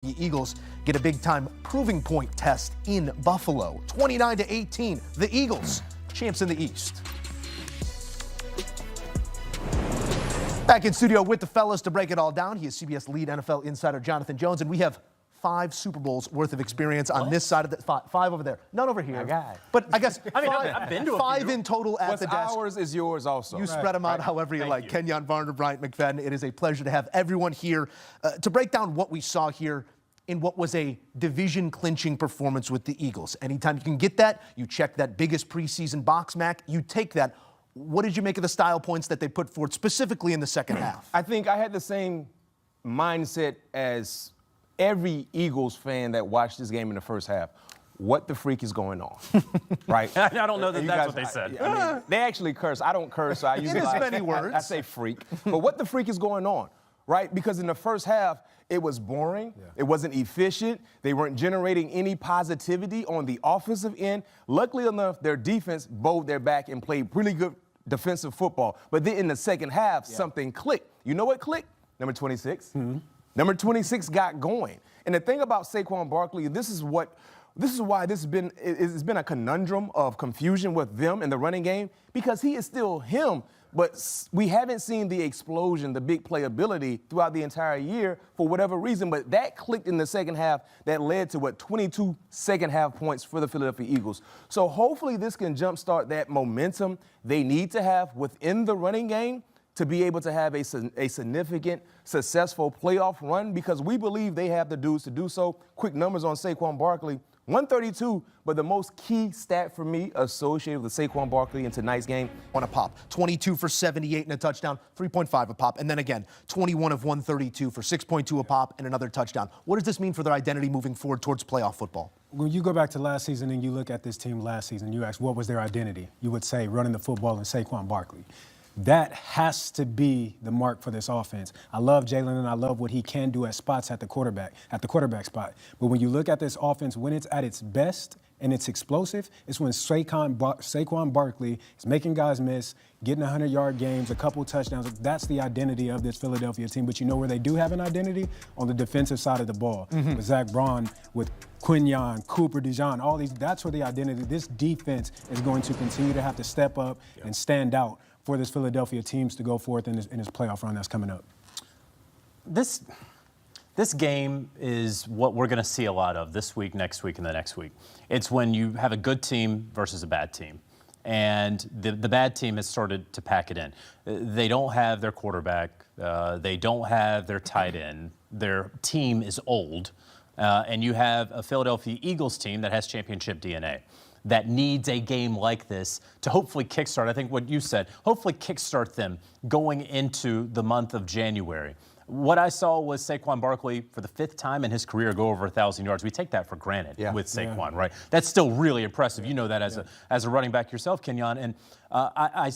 The Eagles get a big-time proving point test in Buffalo. 29-18, the Eagles, champs in the East. Back in studio with the fellas to break it all down. He is CBS lead NFL insider Jonathan Jones, and we have 5 Super Bowls worth of experience on this side of the 5 over there. None over here. But I guess I've been to 5 in total at the desk. Ours is yours also. You spread them out however you like. Kenyon Varner, Bryant McFadden. It is a pleasure to have everyone here to break down what we saw here in what was a division clinching performance with the Eagles. Anytime you can get that, you check that biggest preseason box, Mac, you take that. What did you make of the style points that they put forward specifically in the second half? I think I had the same mindset as every Eagles fan that watched this game in the first half. What the freak is going on, right? I don't know that that's what they said. I mean, they actually curse. I don't curse, so I use many words. I say freak. But what the freak is going on, right? Because in the first half, it was boring. Yeah. It wasn't efficient. They weren't generating any positivity on the offensive end. Luckily enough, their defense bowed their back and played really good defensive football. But then in the second half, something clicked. You know what clicked? Number 26. Mm-hmm. Number 26 got going. And the thing about Saquon Barkley, this is why it's been a conundrum of confusion with them in the running game, because he is still him, but we haven't seen the explosion, the big playability throughout the entire year for whatever reason. But that clicked in the second half that led to 22 second half points for the Philadelphia Eagles. So hopefully this can jumpstart that momentum they need to have within the running game to be able to have a significant, successful playoff run, because we believe they have the dudes to do so. Quick numbers on Saquon Barkley. 132, but the most key stat for me associated with Saquon Barkley in tonight's game. On a pop, 22 for 78 and a touchdown, 3.5 a pop, and then again, 21 of 132 for 6.2 a pop and another touchdown. What does this mean for their identity moving forward towards playoff football? When you go back to last season and you look at this team last season, you ask what was their identity? You would say running the football and Saquon Barkley. That has to be the mark for this offense. I love Jalen and I love what he can do at spots at the quarterback spot. But when you look at this offense, when it's at its best and it's explosive, it's when Saquon Barkley is making guys miss, getting 100-yard games, a couple touchdowns. That's the identity of this Philadelphia team. But you know where they do have an identity? On the defensive side of the ball. Mm-hmm. With Zach Braun, with Quinyon, Cooper, Dijon, all these, that's where the identity. This defense is going to continue to have to step up and stand out for this Philadelphia teams to go forth in this playoff run that's coming up. This game is what we're going to see a lot of this week, next week, and the next week. It's when you have a good team versus a bad team. And the bad team has started to pack it in. They don't have their quarterback. They don't have their tight end. Their team is old. And you have a Philadelphia Eagles team that has championship DNA, that needs a game like this to hopefully kickstart, I think what you said, hopefully kickstart them going into the month of January. What I saw was Saquon Barkley, for the 5th time in his career, go over 1,000 yards. We take that for granted with Saquon, right? That's still really impressive. You know that as a running back yourself, Kenyon. And I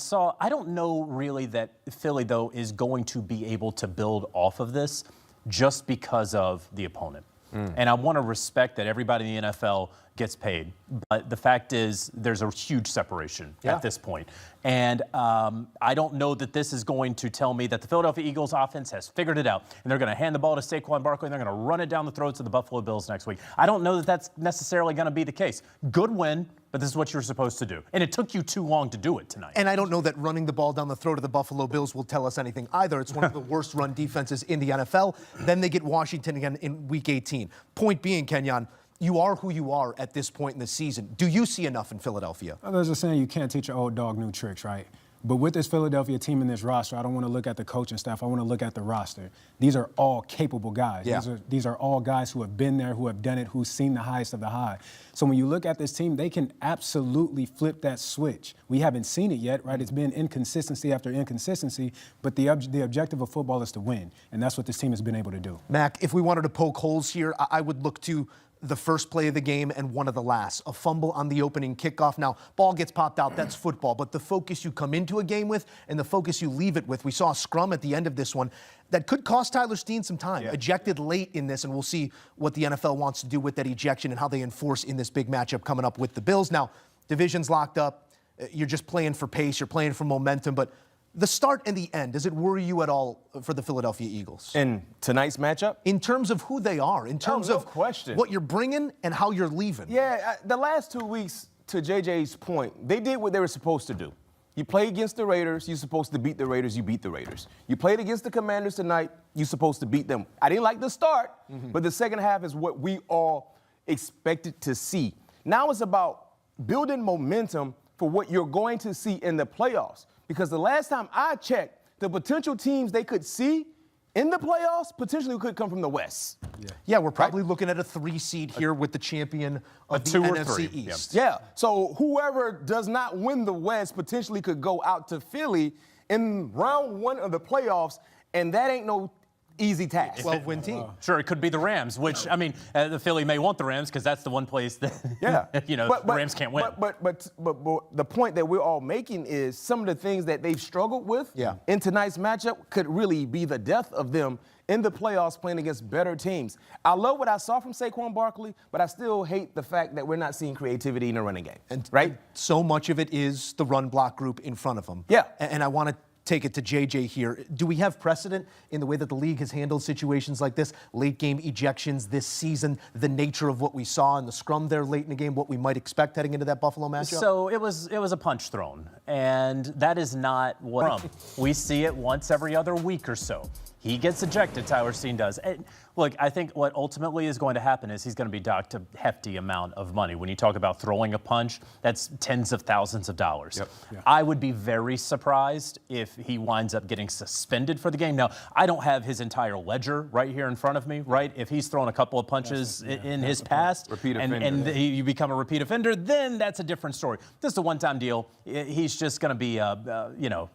don't know really that Philly, though, is going to be able to build off of this just because of the opponent. And I want to respect that everybody in the NFL gets paid. But the fact is there's a huge separation at this point. And I don't know that this is going to tell me that the Philadelphia Eagles offense has figured it out and they're going to hand the ball to Saquon Barkley and they're going to run it down the throats of the Buffalo Bills next week. I don't know that that's necessarily going to be the case. Good win, but this is what you're supposed to do. And it took you too long to do it tonight. And I don't know that running the ball down the throat of the Buffalo Bills will tell us anything either. It's one of the worst run defenses in the NFL. Then they get Washington again in Week 18. Point being, Kenyon, you are who you are at this point in the season. Do you see enough in Philadelphia? There's a saying, you can't teach an old dog new tricks, right? But with this Philadelphia team and this roster, I don't want to look at the coaching staff. I want to look at the roster. These are all capable guys. Yeah. These are all guys who have been there, who have done it, who've seen the highest of the high. So when you look at this team, they can absolutely flip that switch. We haven't seen it yet, right? It's been inconsistency after inconsistency, but the objective of football is to win, and that's what this team has been able to do. Mac, if we wanted to poke holes here, I would look to the first play of the game and one of the last. A fumble on the opening kickoff. Now, ball gets popped out, that's football, but the focus you come into a game with and the focus you leave it with. We saw a scrum at the end of this one that could cost Tyler Steen some time. Ejected late in this, and we'll see what the NFL wants to do with that ejection and how they enforce in this big matchup coming up with the Bills. Now, division's locked up. You're just playing for pace, you're playing for momentum, but The start and the end, does it worry you at all for the Philadelphia Eagles? In tonight's matchup? In terms of who they are, in terms no of question. what you're bringing and how you're leaving. Yeah, the last 2 weeks, to JJ's point, they did what they were supposed to do. You play against the Raiders, you're supposed to beat the Raiders, you beat the Raiders. You played against the Commanders tonight, you're supposed to beat them. I didn't like the start, but the second half is what we all expected to see. Now it's about building momentum for what you're going to see in the playoffs. Because the last time I checked, the potential teams they could see in the playoffs potentially could come from the West. Yeah, we're probably looking at a 3 seed here with the champion of the 2 or NFC 3. East. Yeah, so whoever does not win the West potentially could go out to Philly in round 1 of the playoffs, and that ain't no easy task. 12-win team. Sure, it could be the Rams, which, I mean, the Philly may want the Rams because that's the one place that, the Rams can't win. But the point that we're all making is some of the things that they've struggled with in tonight's matchup could really be the death of them in the playoffs playing against better teams. I love what I saw from Saquon Barkley, but I still hate the fact that we're not seeing creativity in the running game. And so much of it is the run block group in front of them. Yeah. And I want to take it to JJ here. Do we have precedent in the way that the league has handled situations like this? Late game ejections this season, the nature of what we saw in the scrum there late in the game, what we might expect heading into that Buffalo matchup? So it was a punch thrown, and that is not what we see it once every other week or so. He gets ejected, Tyler Steen does. And look, I think what ultimately is going to happen is he's going to be docked a hefty amount of money. When you talk about throwing a punch, that's tens of thousands of dollars. I would be very surprised if he winds up getting suspended for the game. Now, I don't have his entire ledger right here in front of me, right? If he's thrown a couple of punches in his past and you become a repeat offender, then that's a different story. This is a one-time deal. He's just going to be,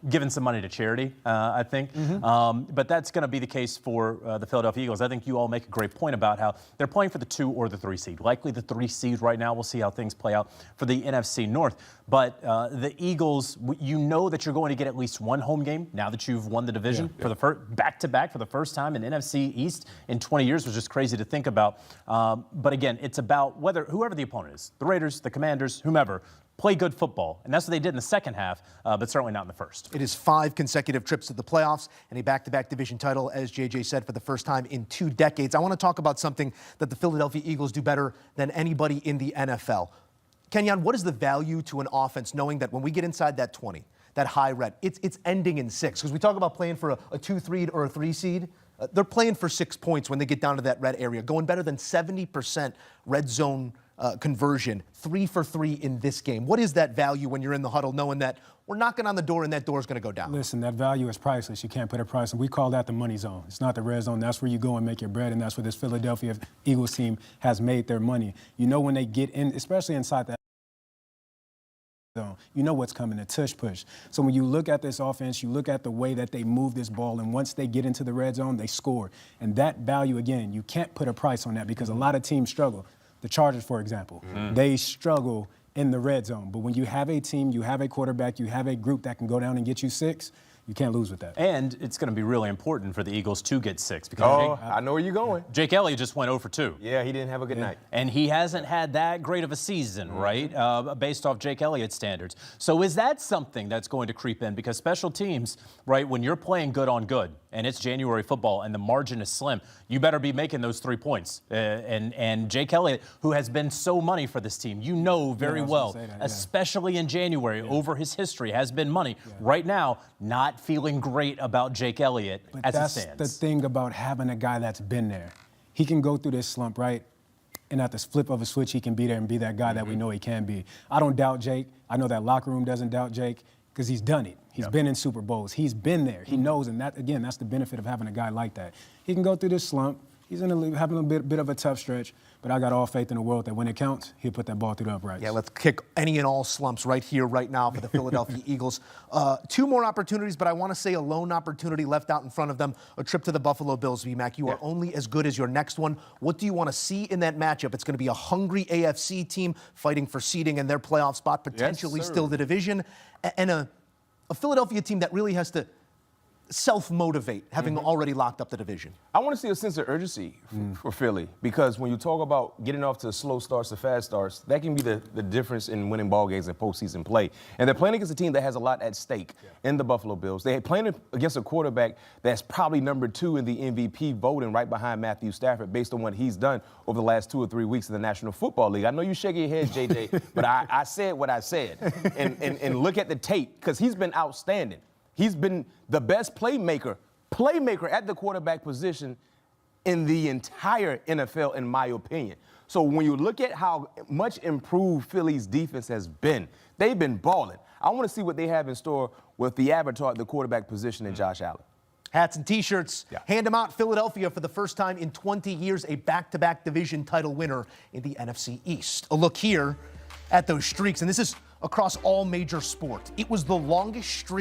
giving some money to charity, I think. But that's going to be the case for the Philadelphia Eagles. I think you all make a great point about how they're playing for the 2 or the 3 seed. Likely the 3 seed right now. We'll see how things play out for the NFC North. But the Eagles, you know that you're going to get at least one home game now that you've won the division for the back-to-back for the first time in NFC East in 20 years, which is crazy to think about. But again, it's about whoever the opponent is, the Raiders, the Commanders, whomever, play good football. And that's what they did in the second half, but certainly not in the first. It is 5 consecutive trips to the playoffs and a back-to-back division title, as JJ said, for the first time in 2 decades. I want to talk about something that the Philadelphia Eagles do better than anybody in the NFL. Kenyon, what is the value to an offense knowing that when we get inside that 20, that high red, it's ending in 6? Because we talk about playing for a 2 seed or a 3 seed. They're playing for 6 points when they get down to that red area, going better than 70% red zone conversion, 3 for 3 in this game. What is that value when you're in the huddle knowing that we're knocking on the door and that door is going to go down? Listen, that value is priceless. You can't put a price on. We call that the money zone. It's not the red zone. That's where you go and make your bread, and that's where this Philadelphia Eagles team has made their money. You know when they get in, especially inside that zone, you know what's coming, a tush push. So when you look at this offense, you look at the way that they move this ball, and once they get into the red zone, they score. And that value, again, you can't put a price on that because a lot of teams struggle. The Chargers, for example, they struggle in the red zone. But when you have a team, you have a quarterback, you have a group that can go down and get you 6, you can't lose with that. And it's going to be really important for the Eagles to get 6 because I know where you're going. Jake Elliott just went 0 for 2. Yeah, he didn't have a good night. And he hasn't had that great of a season, right, based off Jake Elliott's standards. So is that something that's going to creep in? Because special teams, right, when you're playing good on good, and it's January football and the margin is slim, you better be making those 3 points. And Jake Elliott, who has been so money for this team, you know very well, especially in January, over his history, has been money. Right now, not feeling great about Jake Elliott as it stands. That's the thing about having a guy that's been there. He can go through this slump, right? And at the flip of a switch, he can be there and be that guy that we know he can be. I don't doubt Jake. I know that locker room doesn't doubt Jake because he's done it. He's been in Super Bowls. He's been there. He knows, and that, again, that's the benefit of having a guy like that. He can go through this slump. He's having a bit of a tough stretch, but I got all faith in the world that when it counts, he'll put that ball through the uprights. Yeah, let's kick any and all slumps right here, right now for the Philadelphia Eagles. 2 more opportunities, but I want to say a lone opportunity left out in front of them, a trip to the Buffalo Bills, VMAC. You are only as good as your next one. What do you want to see in that matchup? It's going to be a hungry AFC team fighting for seeding and their playoff spot, potentially still the division, and a Philadelphia team that really has to self-motivate, having already locked up the division? I want to see a sense of urgency for Philly, because when you talk about getting off to slow starts to fast starts, that can be the difference in winning ball games and postseason play. And they're playing against a team that has a lot at stake in the Buffalo Bills. They're playing against a quarterback that's probably number 2 in the MVP voting, right behind Matthew Stafford, based on what he's done over the last 2 or 3 weeks in the National Football League. I know you're shaking your head, JJ, but I said what I said. And look at the tape, because he's been outstanding. He's been the best playmaker at the quarterback position in the entire NFL, in my opinion. So when you look at how much improved Philly's defense has been, they've been balling. I want to see what they have in store with the avatar at the quarterback position in Josh Allen. Hats and T-shirts, hand them out. Philadelphia, for the first time in 20 years, a back-to-back division title winner in the NFC East. A look here at those streaks, and this is across all major sports. It was the longest streak